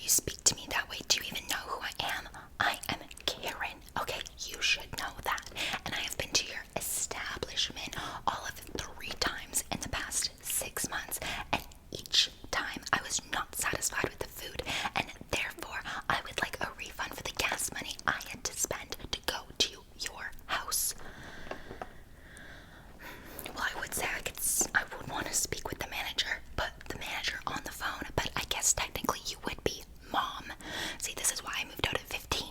you speak to me that way? Do you even know who I am? I am Karen, okay? You should know that. And I have been to your establishment all of 3 times in the past 6 months, and each time I was not satisfied with the food, and therefore I would like a refund for the gas money I had to spend to go to your house. Well, I would say I would want to speak with the manager, put the manager on the phone, but I guess technically you would be mom. See, this is why I moved out at 15,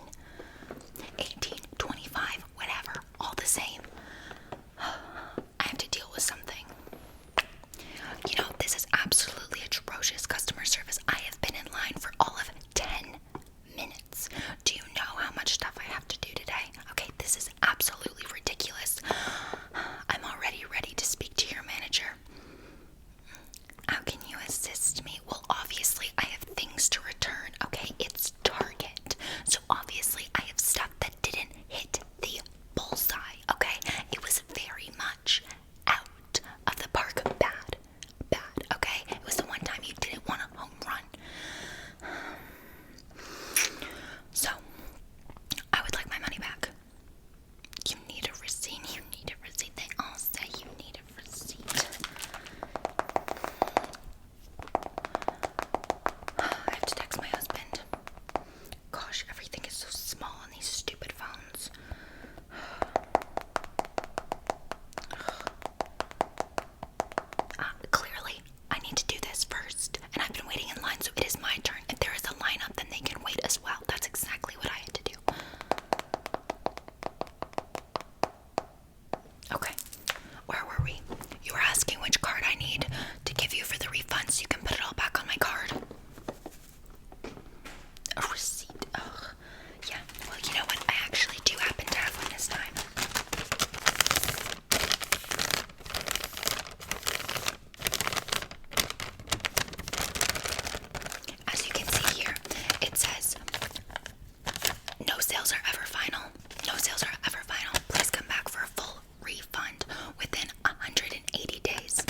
18, 25, whatever, all the same. I have to deal with something. You know, this is absolutely atrocious customer service. I have been in line for all of 10 minutes. Do you know how much stuff I have to do today? Okay, this is absolutely ridiculous. I'm already ready to speak to your manager. How can you assist me? Well, obviously I have things to return, okay? It's Target. So obviously I have stuff that didn't hit the bullseye, okay? It was very much out of the park. Bad, okay? It was the one time you didn't want a home run. So, I would like my money back. You need a receipt. They all say you need a receipt. I have to text my husband. Gosh, everything is so small on these stupid phones. Clearly, I need to do this first, and I've been waiting in line, so it is my turn. If there is a lineup, then they can wait as well. That's exactly what I had to do. Okay, where were we? You were asking which card I need to give you for the refund so you can put it all back on my card. A receipt. Ugh. Yeah, well, you know what? I actually do happen to have one this time. As you can see here, it says, no sales are ever final. No sales are ever final. Please come back for a full refund within 180 days.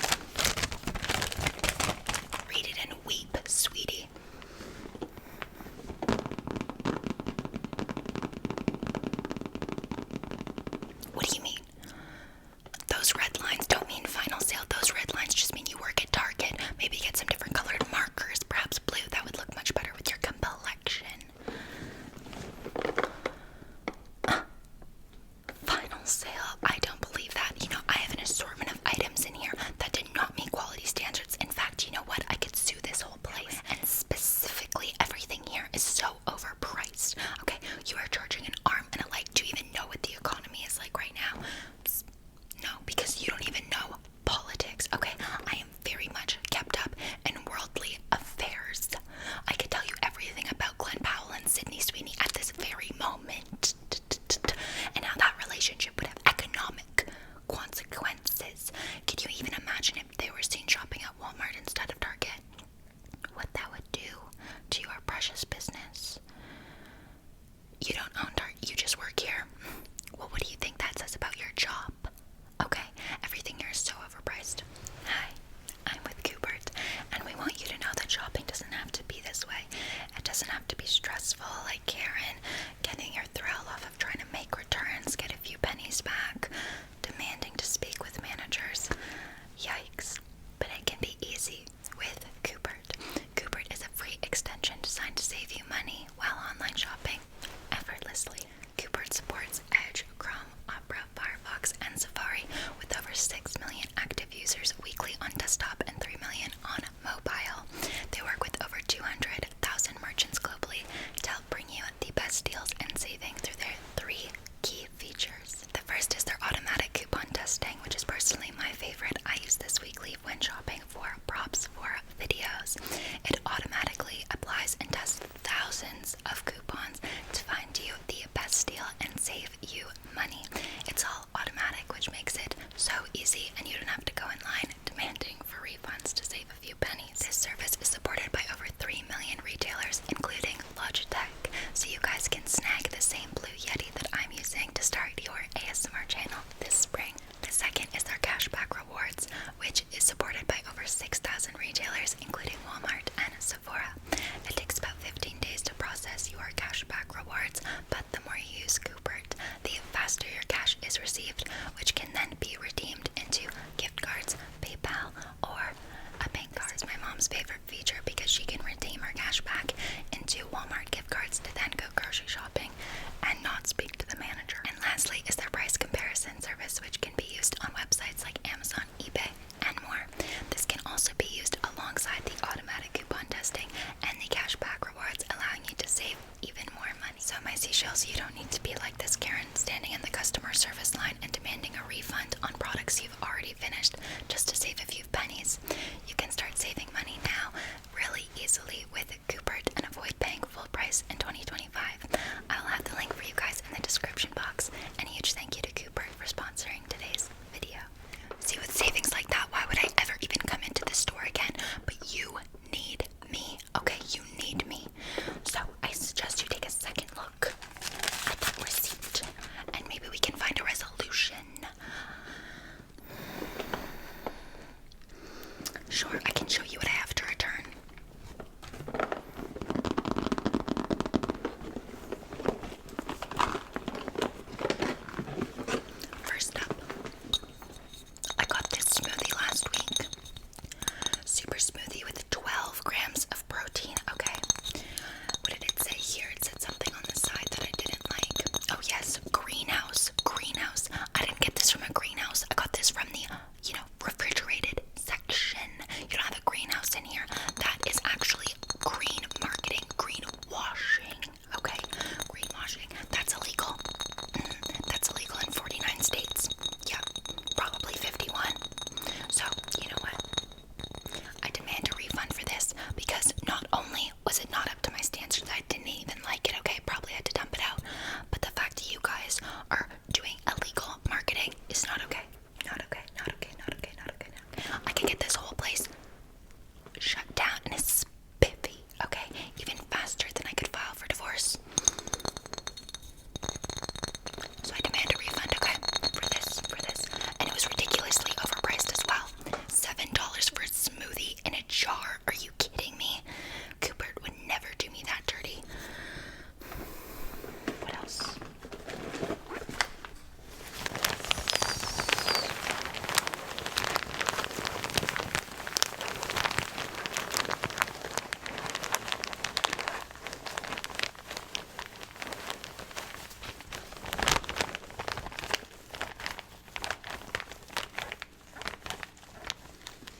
Read it and weep, sweetie. What do you mean? Those red lines don't mean final sale. Those red lines just mean you work at Target. Maybe get some different colored markers, perhaps blue. That would look much better with your complexion. Final sale? I don't believe that. You know, I have an assortment of items in here that did not meet quality standards. In fact, you know what? I could sue this whole place. And specifically, everything here is so overpriced. Okay, you are charging an arm and a leg. Do you even know what the economy is like right now? No, because you don't even know politics. Okay, I am very much kept up in worldly affairs. I could tell you everything about Glenn Powell and Sydney Sweeney at this very moment, and how that relationship would have economic consequences. Could you even imagine if they were seen shopping at Walmart instead of Target? What that would do to your precious business. You don't own Target, you just work here. Well, what do you think that says about your job? Okay, everything here is so overpriced. Hi, I'm with Coopert, and we want you to know that shopping doesn't have to be this way. It doesn't have to be stressful like Karen, getting your thrill off of trying to make returns, get a few pennies back, demanding to speak with managers. Yikes, but it can be easy with Coopert. Coopert is a free extension designed to save you money while online shopping effortlessly. Coopert supports Edge, Chrome, Opera, Firefox, and Safari with over 6 million active users weekly on desktop and 3 million on mobile. They work with over 200,000 merchants globally to help bring you the best deal into Walmart gift cards to then go grocery shopping and not speak to the manager. And lastly is their price comparison service, which can be used on websites like Amazon, eBay, and more. This can also be used alongside the automatic coupon testing and the cashback rewards, allowing you to save even more money. So my seashells, you don't need to be like this Karen standing in the customer service line and demanding a refund on products you've already finished just to save a few pennies. You can start saving money now really easily with Coopert and avoid paying full price in 2025. I'll have the link for you guys in the description box, and a huge thank you to Coopert for sponsoring today's video. See, with savings like that, why would I ever even come into the store again? But you need me, okay? You need me. So I suggest you take a second look at that receipt, and maybe we can find a resolution. Sure, I can show you what I have to return. First up, I got this smoothie last week. Super smoothie with 12 grams of protein, okay? What did it say here? It said something on the side that I didn't like. Oh yes, greenhouse. Greenhouse. I didn't get this from a greenhouse. I got this from the, refrigerated section. You don't have a greenhouse in here. That is actually green marketing, greenwashing, okay? Greenwashing. That's illegal. That's illegal in 49 states. Yeah, probably 51. So, you know what? I demand a refund for this because not only was it not up to my standards, I didn't even like it, okay? Probably had to dump it out. But the fact that you guys are doing illegal marketing is not okay. Not okay, not okay, not okay, not okay, not okay. I can get this whole place shut down in a spiffy, okay? Even faster than I could file for divorce. So I demand a refund, okay? For this. And it was ridiculously overpriced as well. $7 for a smoothie in a jar. Are you kidding me? Coopert would never do me that dirty. What else?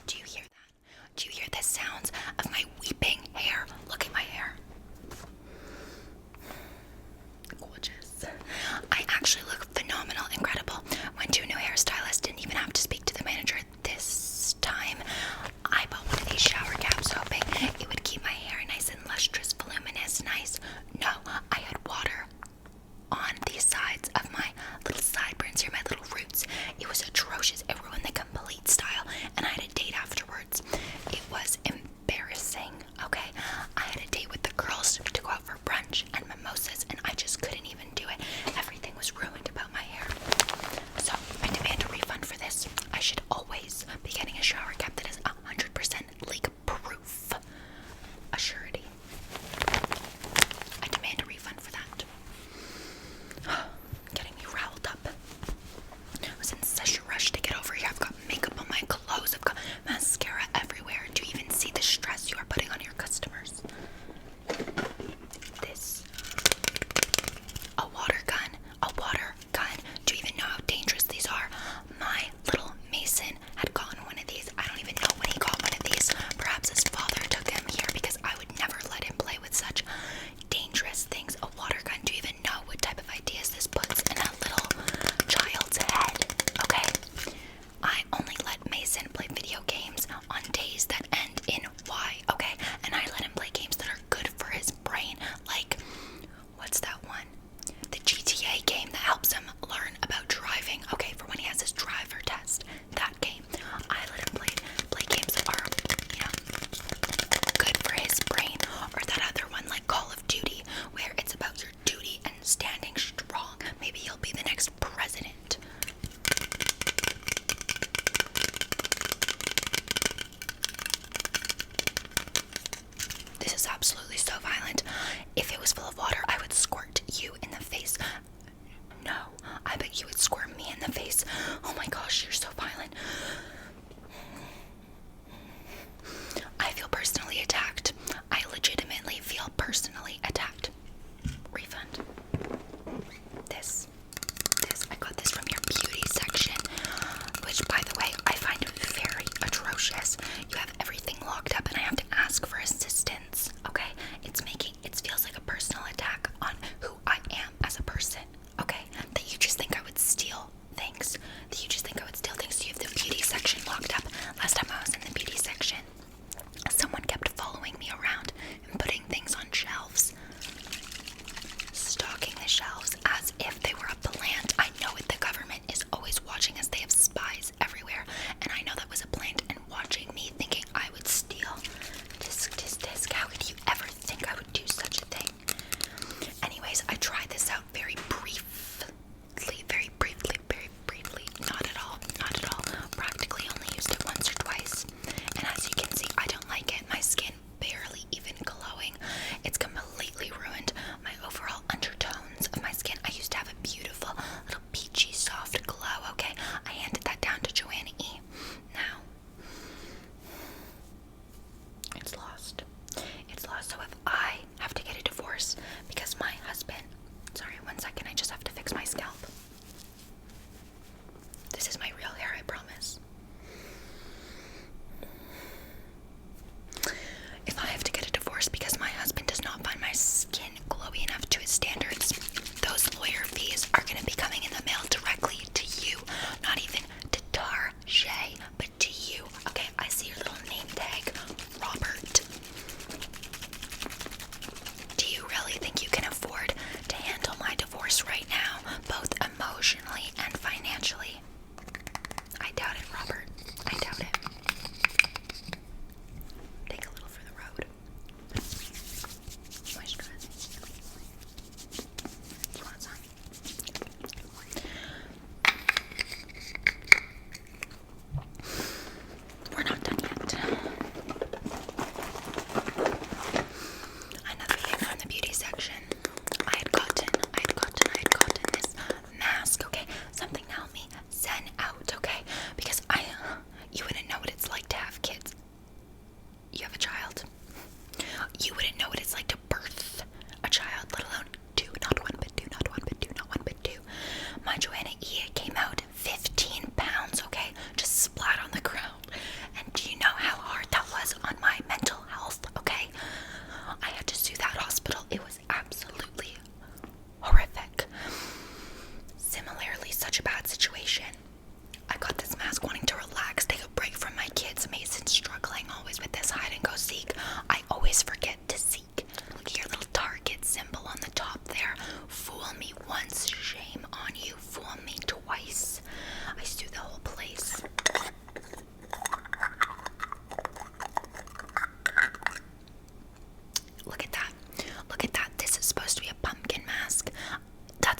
Do you hear that? Do you hear the sounds of my weeping hair? Look at my hair. Gorgeous. I actually look phenomenal, incredible. Went to a new hairstylist, didn't even have to speak to the manager this time. I bought one of these shower caps hoping it would keep my hair nice and lustrous, voluminous, nice. No, I had water on the sides of my little sideburns here, my little roots. It was atrocious. It ruined the complete style, and I had a date afterwards. It was embarrassing, okay? I had a date with the girls to go out for brunch and mimosas, and I just couldn't even do it. Everything was ruined about my hair. So I demand a refund for this. I should always be getting a shower cap that is 100% leak-proof. A surety. I demand a refund for that. Getting me riled up. I was in such a rush to get over here. I've got makeup on my clothes. I've got mascara everywhere. Do you even see the stress you are putting on your customers?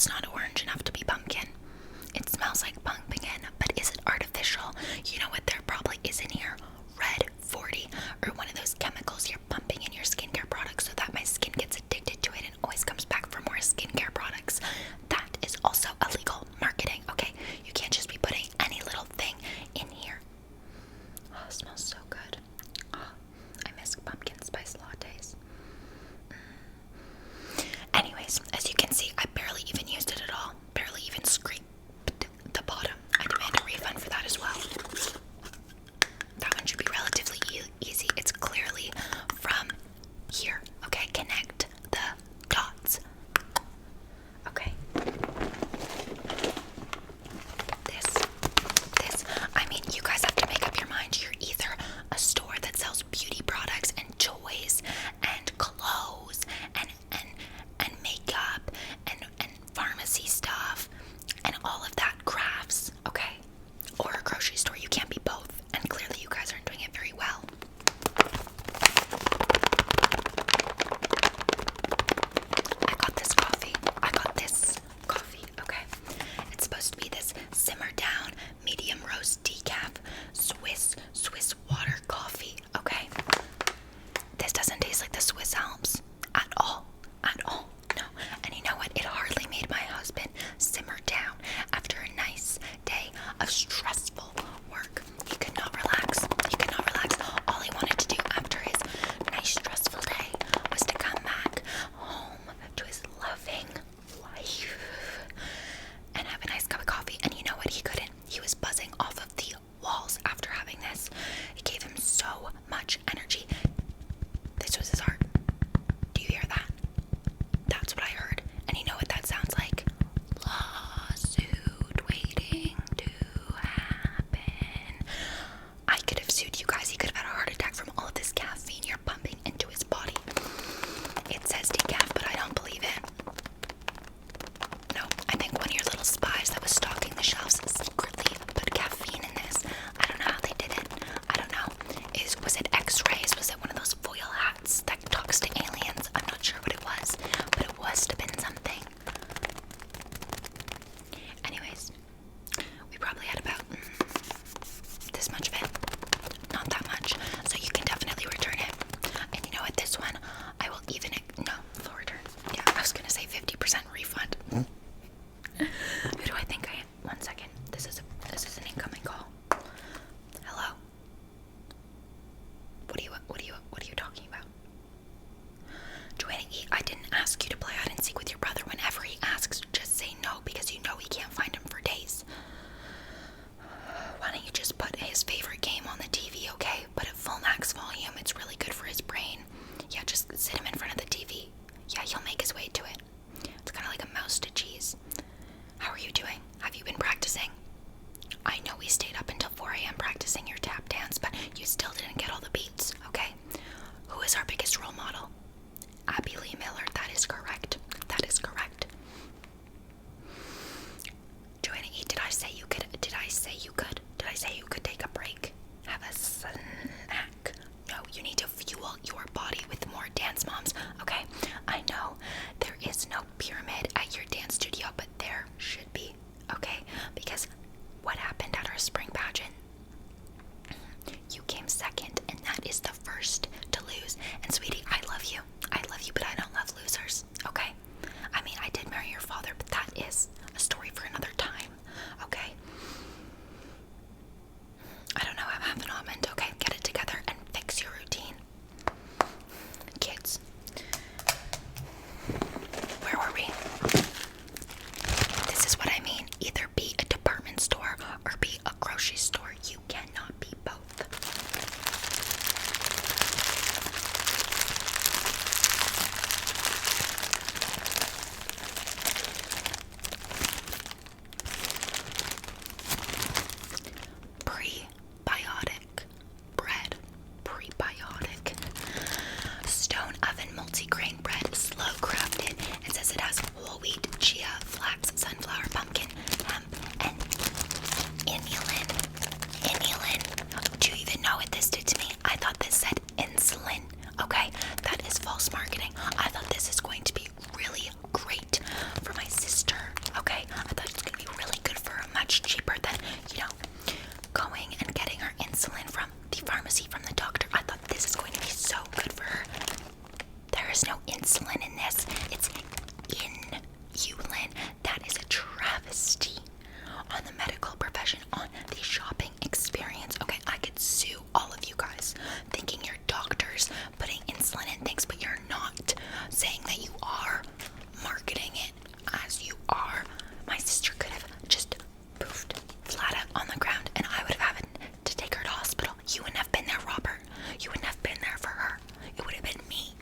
it's not orange enough to be pumpkin. It smells like pumpkin, but is it artificial? You know what there probably is in here? Red 40, or one of those chemicals you're pumping in your skincare products so that my skin gets addicted to it and always comes back for more skincare products. That is also illegal marketing, okay? You can't just be putting any little thing in here. Oh, it smells so good. Oh, I miss pumpkin spice lattes. Anyways, as you can see, I barely even used it at all. Barely even scraped the bottom. I demand a refund for that as well. That one should be relatively easy. It's clearly from here. Okay, connect the dots. Okay. This. I mean, you guys have to make up your mind. You're either a store that sells beauty products and toys and clothes and makeup and pharmacy stuff and all of that, crafts, okay? Or a grocery store. You can't be both, and clearly you guys aren't doing it very well. I got this coffee, okay? It's supposed to be this simmer down, medium roast decaf, Swiss water coffee, okay? This doesn't taste like the Swiss Alps at all, no. And you know what? It hardly made my husband simmer down after a nice day of stressful work. He could not relax. All he wanted to do after his nice stressful day was to come back home to his loving wife and have a nice cup of coffee. And you know what? He couldn't. He was buzzing off of the walls after having this. It gave him so much energy. This was his heart. Do you hear that? That's what I heard. And you know what that sounds like? Lawsuit waiting to happen. I could have sued you guys. He could have had a heart attack from all of this caffeine you're pumping into his body. It says decaf, but I don't believe it. No, I think one of your little spies that was stalking the shelves secretly put caffeine in this. I don't know how they did it. I don't know. Was it X-rays? Was it one of those foil hats that talks to aliens? I'm not sure what it was, but it must have been something. Anyways, we probably had about this much of it. Not that much. So you can definitely return it. And you know what? This one, I will even it. No, full return. Yeah, I was gonna say 50% refund. Who do I think I am? 1 second. This is an incoming call. Hello. What are you talking about? Joanna E, I didn't ask you to play hide and seek with your brother. Whenever he asks, just say no, because you know we can't find him for days. Why don't you just put his favorite game on the TV, okay? Put it full max volume. It's really good for his brain. Yeah, just sit him in front of the TV. Yeah, he'll make his way to it. It's kind of like a mouse to cheese. How are you doing? Have you been practicing? I know we stayed up until 4 a.m. practicing your tap dance, but you still didn't get all the beats, okay? Who is our biggest role model? Abby Lee Miller. That is correct. Joanna E, did I say you could take a break? Have a snack? No, you need to fuel your body with more dance moms, okay? I know there is no pyramid at your dance studio, but there should be, okay? Because what happened at our spring pageant? You came second, and that is the first to lose. And sweetie, I love you, but I don't love losers, okay? I mean, I did marry your father, but that is a story for another time, okay? I don't know, have an almond, okay? Get it together and fix your routine. Kids. Where were we? insulin in this. It's inulin. That is a travesty on the medical profession, on the shopping experience. Okay, I could sue all of you guys thinking you're doctors putting insulin in things, but you're not, saying that you are, marketing it as you are. My sister could have just poofed flat out on the ground and I would have had to take her to hospital. You wouldn't have been there, Robert. You wouldn't have been there for her. It would have been me.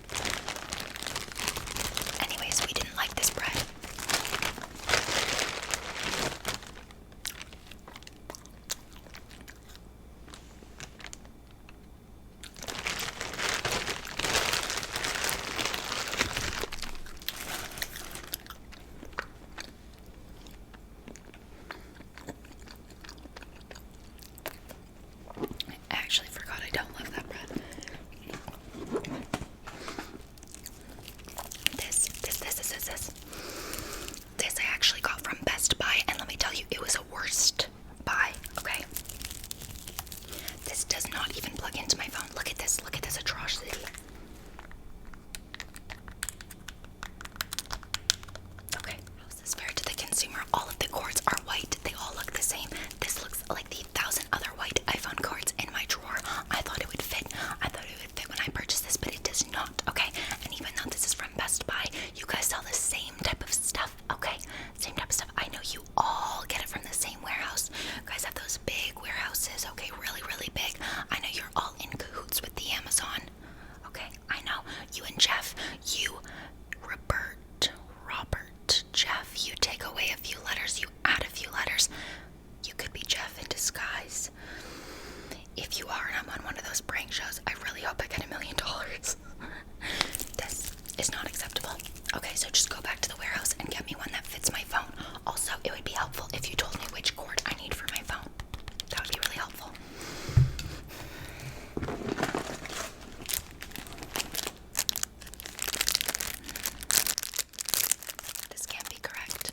Anyways, we didn't like this bread. I actually forgot I don't love that bread. This I actually got from Best Buy, and let me tell you, it was a worst buy, okay? This does not even plug into my phone. Look at this atrocity. Okay, how's this fair to the consumer? All of the cords are white. They all look the same. This looks like the 1,000 other white iPhone cords in my drawer. I thought it would fit. When I purchased this, but it does not, okay? And even though this is from Best Buy, you guys sell the same type of stuff, okay? Same type of stuff. I know you all get it from the same warehouse. You guys have those big warehouses, okay? Really, really big. I know you're all in cahoots with the Amazon, okay? I know. You and Jeff, Robert, Jeff, you take away a few letters, you add a few letters. You could be Jeff in disguise. If you are and I'm on one of those prank shows, I really hope I get $1 million. This is not acceptable. Okay, so just go back to the warehouse and get me one that fits my phone. Also, it would be helpful if you told me which cord I need for my phone. That would be really helpful. This can't be correct.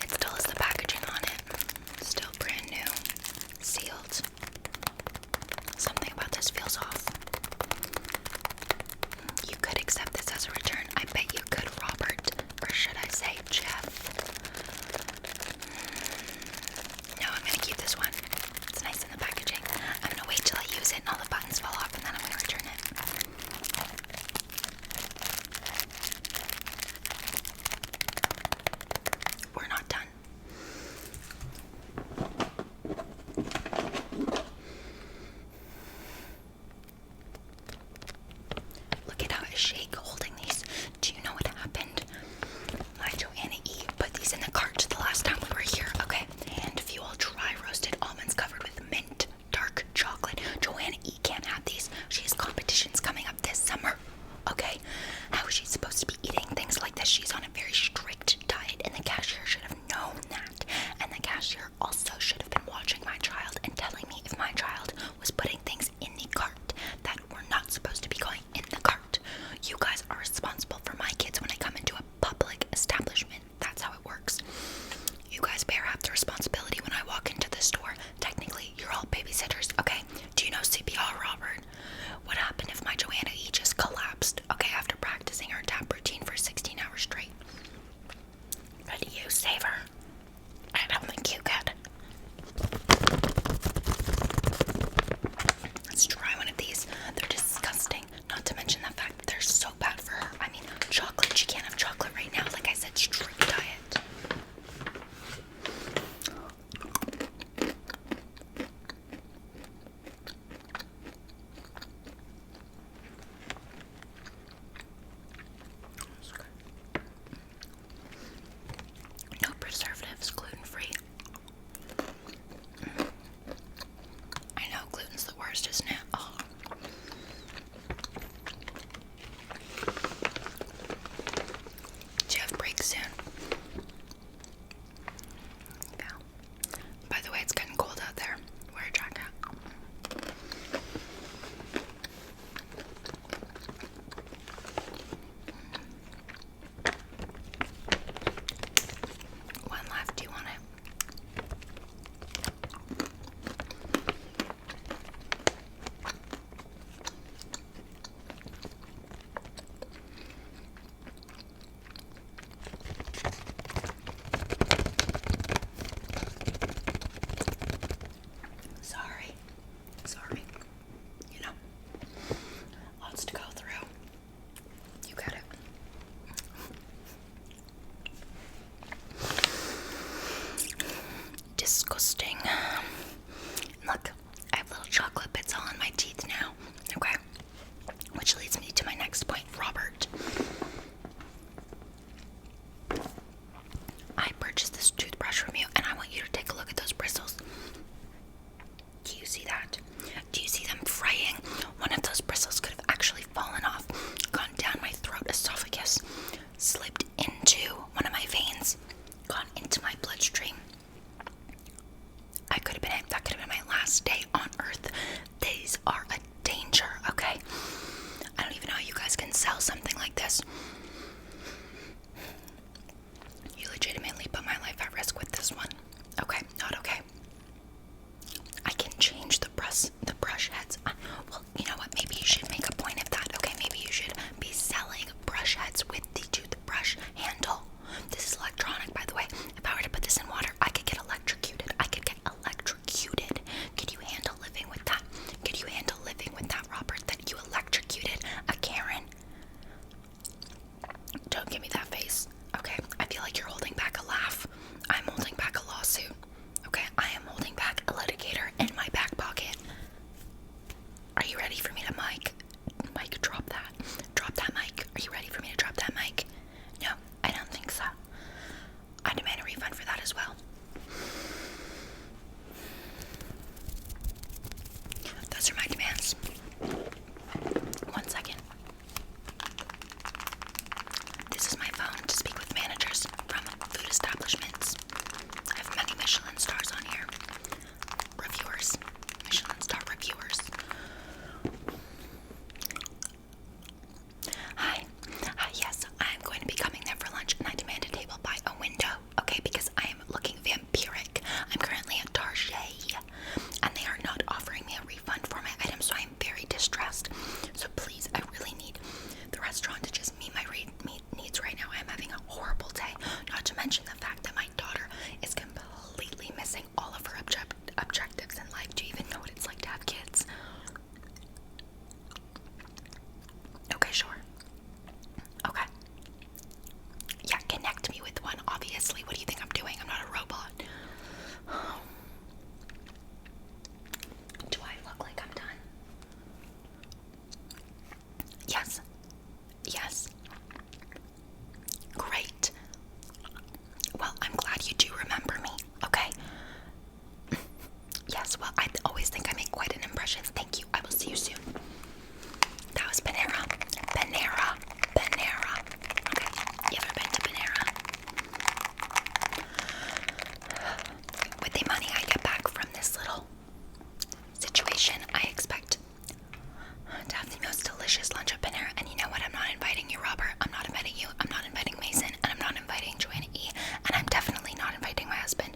It still has the packaging on it. Still brand new. Sealed. Something about this feels off. You could accept this as a return. I bet you could, Robert. Or should I say Jeff? No, I'm gonna keep this one. It's nice in the packaging. I'm gonna wait till I use it and all the buttons fall off, and then I'm gonna return it. We're not done. Look at how I shake holding these. Do you know what happened? My Joanna E put these in the cart the last time we were here, okay? Hand fuel dry roasted almonds covered with mint dark chocolate. Joanna E can't have these. She has competitions coming up this summer, okay? How is she supposed to be eating things like this? She's on a very strict diet, and the cashier should have known that. And the cashier also should have been watching my child and telling me if my child was putting things in the cart that were not supposed to be going in the cart. You guys are responsible for my kids when I come into a public establishment. That's how it works. You guys bear half the responsibility when I walk into the store. Technically, you're all babysitters, okay? Do you know CPR, Robert? What happened if my Joanna E just collapsed, okay, after practicing her tap routine for 16 hours straight? Could you save her? I don't think you could. Let's try one of these. They're disgusting. Not to mention the fact that they're so bad for her. I mean, chocolate. She can't have chocolate right now. Like I said, strict diet. sell something like this. You legitimately put my life at risk with this one. Okay, not okay. I can change the brush heads. Well, you know what? Maybe you should make a point of that. Okay, maybe you should be selling brush heads with the toothbrush handle. This is electronic, by the way. If I were to put this in water, I could get electrocuted. Could you handle living with that? Could you handle living with that, Robert? That you electrocuted a Karen? Don't give me that face. Okay, I feel like you're holding back a laugh. I'm holding back a lawsuit. Okay, I am holding back a litigator in my back pocket. Are you ready for me to mic? Mike, drop that. Drop that mic. Are you ready for me to drop that mic? No, I don't think so. I demand a refund for that as well. Those are my demands. 1 second. This is my phone to speak with managers from food establishments. I have many Michelin stars on here. Reviewers. Michelin star reviewers. Hi, yes, I'm going to be coming there for lunch and I demand a table by a window, okay, because I am looking vampiric. I'm currently at Target and they are not offering me a refund for my items, so I am very distressed. So please, I really need the restaurant to just meet my needs right now. I am having a horrible day, not to mention the fact that my daughter is completely missing all of her objectives in life. Do you even know what it's like to have kids? Okay, sure. Okay. Yeah, connect me with one, obviously. What do you think I'm doing? I'm not a robot. Do I look like I'm done? Yes. Yes. Great. Well, I'm glad you do remember me, okay? Yes, well, I always think I make quite an impression. Thank you. I will see you soon. That was Panera. Panera. Okay, you ever been to Panera? With the money I get back from this little situation, I expect to have the most delicious lunch at Panera. And you know what? I'm not inviting you, Robert. I'm not inviting you. I'm not inviting Mason. And I'm not inviting Joanna E. And I'm definitely not inviting my husband.